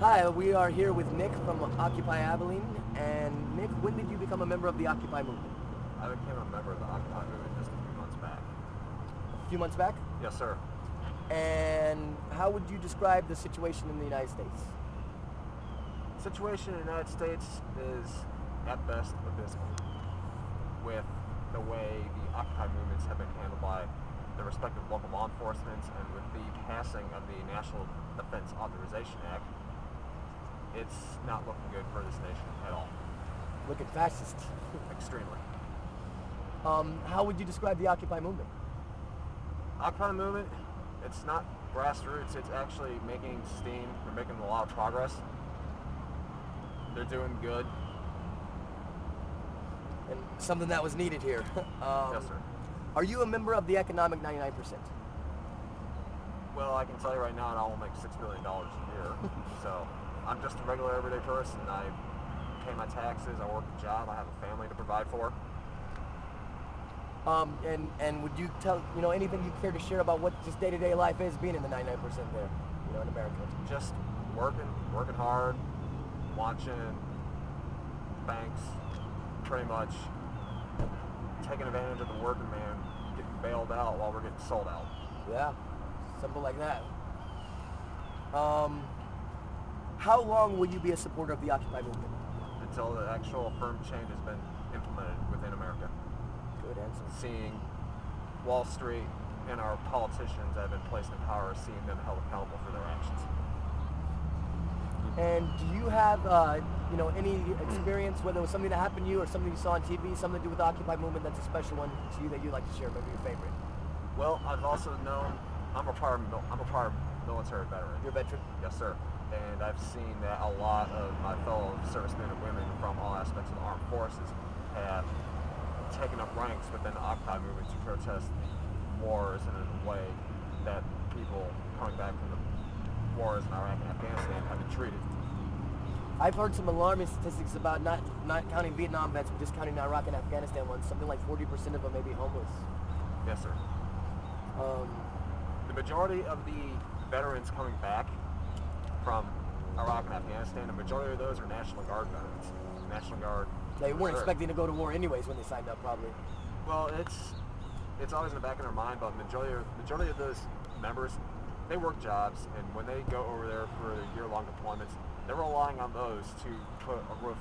Hi, we are here with Nick from Occupy Abilene. And Nick, when did you become a member of the Occupy movement? I became a member of the Occupy movement just a few months back. A few months back? Yes, sir. And how would you describe the situation in the United States? Situation in the United States is at best abysmal with the way the Occupy movements have been handled by the respective local law enforcement, and with the passing of the National Defense Authorization Act, it's not looking good for this nation at all. Looking fascist. Extremely. How would you describe the Occupy movement? Occupy movement, it's not grassroots, it's actually making steam. They're making a lot of progress. They're doing good. And something that was needed here. Yes, sir. Are you a member of the economic 99%? Well, I can tell you right now, I will make $6 billion a year. So I'm just a regular everyday person. I pay my taxes, I work a job, I have a family to provide for. And would you tell, anything you care to share about what just day-to-day life is being in the 99% there, in America? Just working hard, watching banks, pretty much taking advantage of the working man, getting bailed out while we're getting sold out. Yeah, simple like that. How long will you be a supporter of the Occupy movement? Until the actual firm change has been implemented within America. Good answer. Seeing Wall Street and our politicians that have been placed in power, seeing them held accountable for their actions. And do you have, any experience, whether it was something that happened to you or something you saw on TV, something to do with the Occupy movement that's a special one to you that you'd like to share, maybe your favorite? Well, I've also known, I'm a prior military veteran. You're a veteran? Yes, sir. And I've seen that a lot of my fellow servicemen and women from all aspects of the armed forces have taken up ranks within the Occupy movement to protest the wars in a way that people coming back from the wars in Iraq and Afghanistan have been treated. I've heard some alarming statistics about not counting Vietnam vets, but just counting the Iraq and Afghanistan ones. Something like 40% of them may be homeless. Yes, sir. The majority of the veterans coming back from Iraq and Afghanistan, the majority of those are National Guard veterans. National Guard. They weren't expecting to go to war anyways when they signed up, probably. Well, it's always in the back of their mind, but majority of those members, they work jobs, and when they go over there for their year-long deployments, they're relying on those to put a roof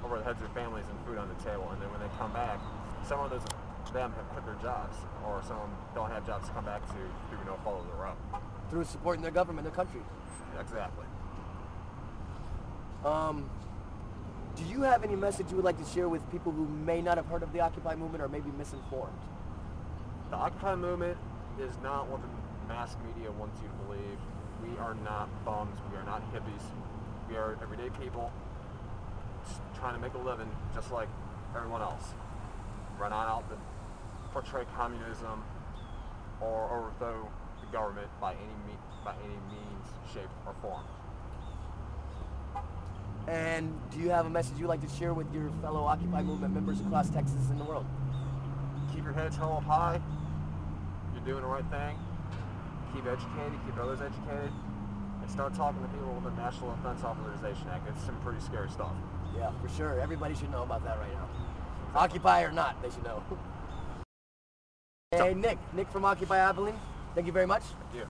over the heads of their families and food on the table. And then when they come back, some of them have quit their jobs, or some of them don't have jobs to come back to through no fault of their own. Through supporting their government, their country. Exactly. Do you have any message you would like to share with people who may not have heard of the Occupy movement or may be misinformed? The Occupy movement is not what the mass media wants you to believe. We are not bums. We are not hippies. We are everyday people trying to make a living just like everyone else. We're not out to portray communism or overthrow the government by any means, shape, or form. And do you have a message you'd like to share with your fellow Occupy movement members across Texas and the world? Keep your heads held up high. You're doing the right thing. Keep educated, keep others educated, and start talking to people with the National Defense Authorization Act. It's some pretty scary stuff. Yeah, for sure. Everybody should know about that right now. Occupy or not, they should know. Hey, Nick from Occupy Abilene. Thank you very much. Thank you.